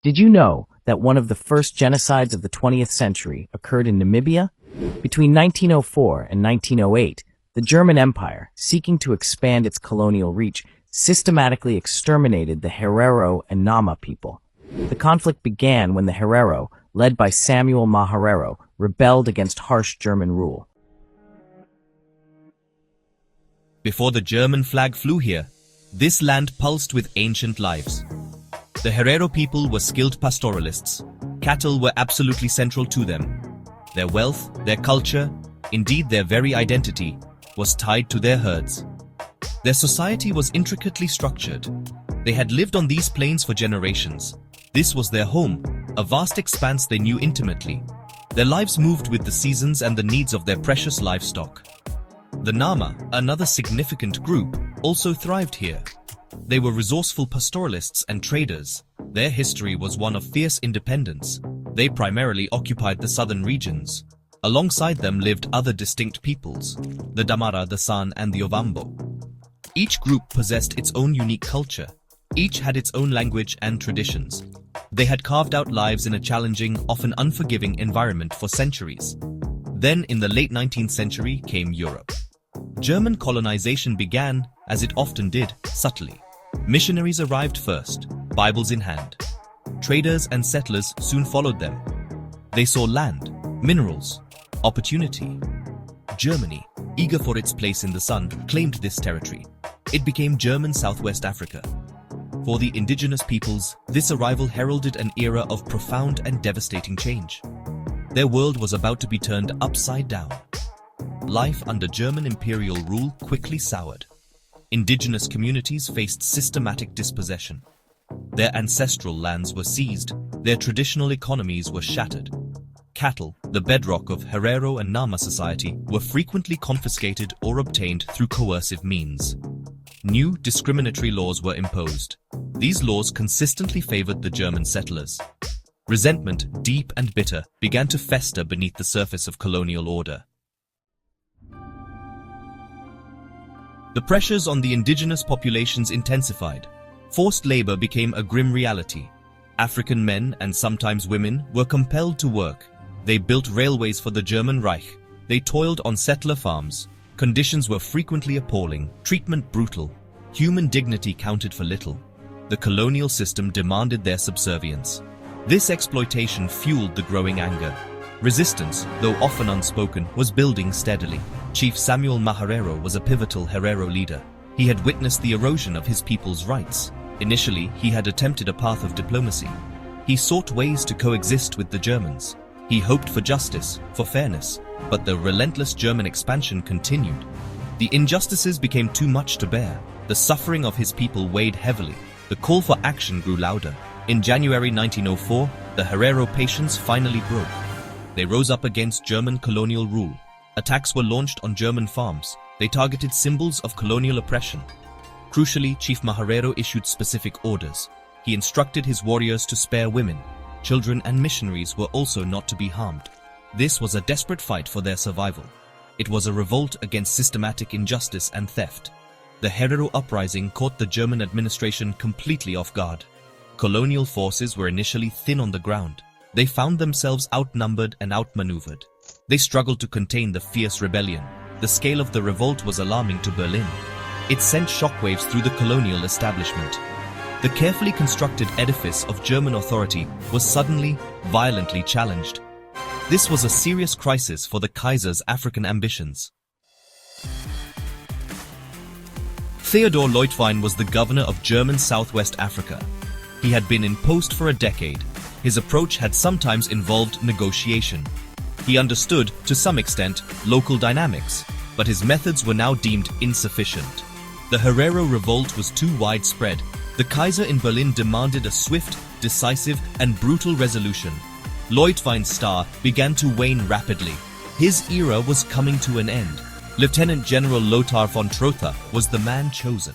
Did you know that one of the first genocides of the 20th century occurred in Namibia? Between 1904 and 1908, the German Empire, seeking to expand its colonial reach, systematically exterminated the Herero and Nama people. The conflict began when the Herero, led by Samuel Herero, rebelled against harsh German rule. Before the German flag flew here, this land pulsed with ancient lives. The Herero people were skilled pastoralists. Cattle were absolutely central to them. Their wealth, their culture, indeed their very identity, was tied to their herds. Their society was intricately structured. They had lived on these plains for generations. This was their home, a vast expanse they knew intimately. Their lives moved with the seasons and the needs of their precious livestock. The Nama, another significant group, also thrived here. They were resourceful pastoralists and traders. Their history was one of fierce independence. They primarily occupied the southern regions. Alongside them lived other distinct peoples, the Damara, the San, and the Ovambo. Each group possessed its own unique culture. Each had its own language and traditions. They had carved out lives in a challenging, often unforgiving environment for centuries. Then, in the late 19th century, came Europe. German colonization began, as it often did, subtly. Missionaries arrived first, Bibles in hand. Traders and settlers soon followed them. They saw land, minerals, opportunity. Germany, eager for its place in the sun, claimed this territory. It became German Southwest Africa. For the indigenous peoples, this arrival heralded an era of profound and devastating change. Their world was about to be turned upside down. Life under German imperial rule quickly soured. Indigenous communities faced systematic dispossession. Their ancestral lands were seized, their traditional economies were shattered. Cattle, the bedrock of Herero and Nama society, were frequently confiscated or obtained through coercive means. New, discriminatory laws were imposed. These laws consistently favored the German settlers. Resentment, deep and bitter, began to fester beneath the surface of colonial order. The pressures on the indigenous populations intensified. Forced labor became a grim reality. African men, and sometimes women, were compelled to work. They built railways for the German Reich. They toiled on settler farms. Conditions were frequently appalling, treatment brutal. Human dignity counted for little. The colonial system demanded their subservience. This exploitation fueled the growing anger. Resistance, though often unspoken, was building steadily. Chief Samuel Herero was a pivotal Herero leader. He had witnessed the erosion of his people's rights. Initially, he had attempted a path of diplomacy. He sought ways to coexist with the Germans. He hoped for justice, for fairness, but the relentless German expansion continued. The injustices became too much to bear. The suffering of his people weighed heavily. The call for action grew louder. In January 1904, the Herero patience finally broke. They rose up against German colonial rule. Attacks were launched on German farms. They targeted symbols of colonial oppression. Crucially, Chief Herero issued specific orders. He instructed his warriors to spare women. Children and missionaries were also not to be harmed. This was a desperate fight for their survival. It was a revolt against systematic injustice and theft. The Herero uprising caught the German administration completely off guard. Colonial forces were initially thin on the ground. They found themselves outnumbered and outmaneuvered. They struggled to contain the fierce rebellion. The scale of the revolt was alarming to Berlin. It sent shockwaves through the colonial establishment. The carefully constructed edifice of German authority was suddenly, violently challenged. This was a serious crisis for the Kaiser's African ambitions. Theodor Leutwein was the governor of German Southwest Africa. He had been in post for a decade. His approach had sometimes involved negotiation. He understood, to some extent, local dynamics, but his methods were now deemed insufficient. The Herero revolt was too widespread. The Kaiser in Berlin demanded a swift, decisive, and brutal resolution. Leutwein's star began to wane rapidly. His era was coming to an end. Lieutenant General Lothar von Trotha was the man chosen.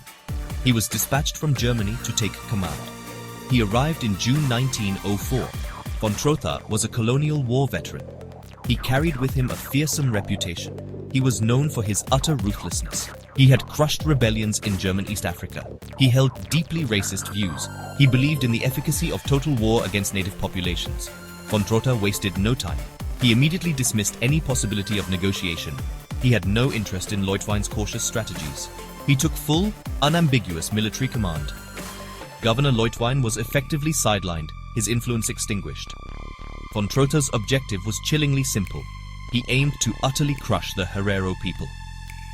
He was dispatched from Germany to take command. He arrived in June 1904. Von Trotha was a colonial war veteran. He carried with him a fearsome reputation. He was known for his utter ruthlessness. He had crushed rebellions in German East Africa. He held deeply racist views. He believed in the efficacy of total war against native populations. Von Trotha wasted no time. He immediately dismissed any possibility of negotiation. He had no interest in Leutwein's cautious strategies. He took full, unambiguous military command. Governor Leutwein was effectively sidelined, his influence extinguished. Von Trotha's objective was chillingly simple. He aimed to utterly crush the Herero people.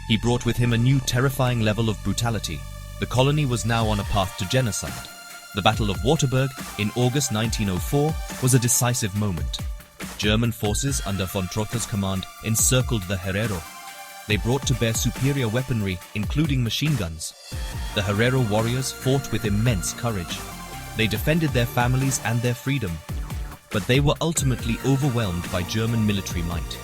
He brought with him a new terrifying level of brutality. The colony was now on a path to genocide. The Battle of Waterberg in August 1904 was a decisive moment. German forces under von Trotha's command encircled the Herero. They brought to bear superior weaponry, including machine guns. The Herero warriors fought with immense courage. They defended their families and their freedom. But they were ultimately overwhelmed by German military might.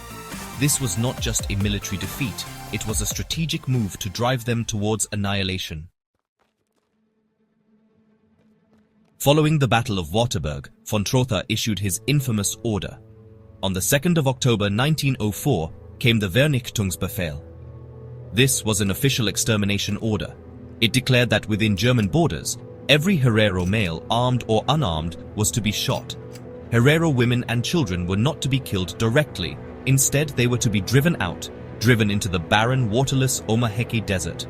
This was not just a military defeat, it was a strategic move to drive them towards annihilation. Following the Battle of Waterberg, von Trotha issued his infamous order. On the 2nd of October 1904 came the Vernichtungsbefehl. This was an official extermination order. It declared that within German borders, every Herero male, armed or unarmed, was to be shot. Herero women and children were not to be killed directly. Instead, they were to be driven out, driven into the barren, waterless Omaheke Desert.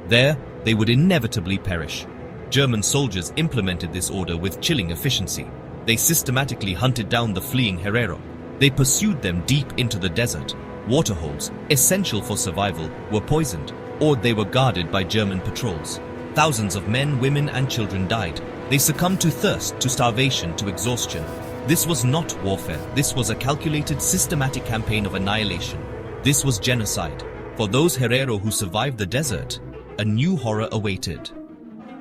There, they would inevitably perish. German soldiers implemented this order with chilling efficiency. They systematically hunted down the fleeing Herero. They pursued them deep into the desert. Waterholes, essential for survival, were poisoned, or they were guarded by German patrols. Thousands of men, women, and children died. They succumbed to thirst, to starvation, to exhaustion. This was not warfare. This was a calculated, systematic campaign of annihilation. This was genocide. For those Herero who survived the desert, a new horror awaited.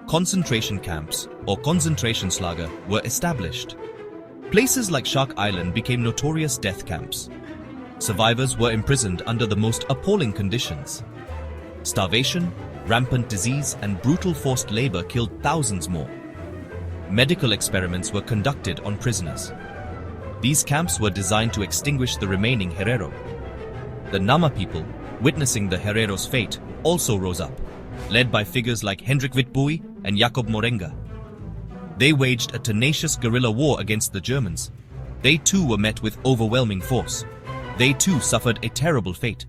Concentration camps, or Konzentrationslager, were established. Places like Shark Island became notorious death camps. Survivors were imprisoned under the most appalling conditions. Starvation, rampant disease, and brutal forced labor killed thousands more. Medical experiments were conducted on prisoners. These camps were designed to extinguish the remaining Herero. The Nama people, witnessing the Herero's fate, also rose up, led by figures like Hendrik Witbooi and Jakob Morenga. They waged a tenacious guerrilla war against the Germans. They too were met with overwhelming force. They too suffered a terrible fate.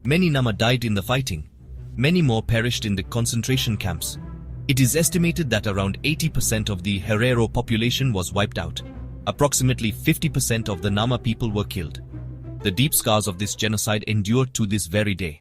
Many Nama died in the fighting. Many more perished in the concentration camps. It is estimated that around 80% of the Herero population was wiped out. Approximately 50% of the Nama people were killed. The deep scars of this genocide endure to this very day.